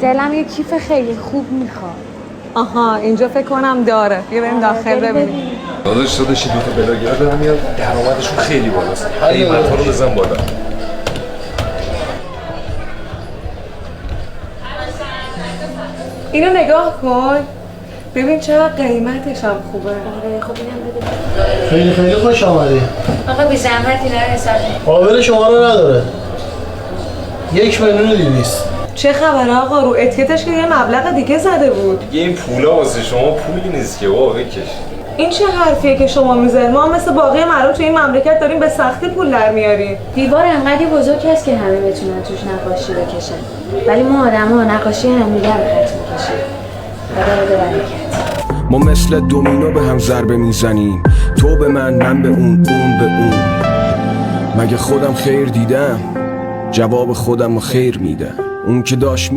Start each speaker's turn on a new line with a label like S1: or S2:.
S1: دلم یه کیف خیلی خوب میخواد.
S2: آها اینجا فکر کنم داره. بیا بریم داخل ببینیم.
S3: داداش دو تا بلاگر دارم میاد، درآمدشون خیلی بالاست. قیمت‌ها رو بزن بالا.
S2: اینو نگاه کن. ببین چقدر قیمتش هم خوبه.
S1: خب اینم بده.
S4: خیلی خوش آمدی.
S1: آقا بی زحمت اینا رو حساب کن.
S4: قابل شما رو نداره. 1,200,000.
S2: چه خبره آقا؟ رو اتیکتش که یه مبلغ دیگه زده بود.
S3: دیگه این پولا واسه شما پولی نیست که بابا بکش.
S2: این چه حرفیه که شما میزنید؟ ما مثل باقی مردم تو این مملکت داریم به سختی پول در میاریم.
S1: دیوار انقدی بزرگ هست که همه بتونن توش نقاشی بکشن. ولی ما آدم‌ها نقاشی همدیگه رو خط می‌کشیم. خدا بده برکت.
S5: ما مثل دومینو به هم ضربه میزنیم، تو به من به اون به اون. مگه خودم خیر دیدم؟ جواب خودم رو خیر میدم. اون که داشت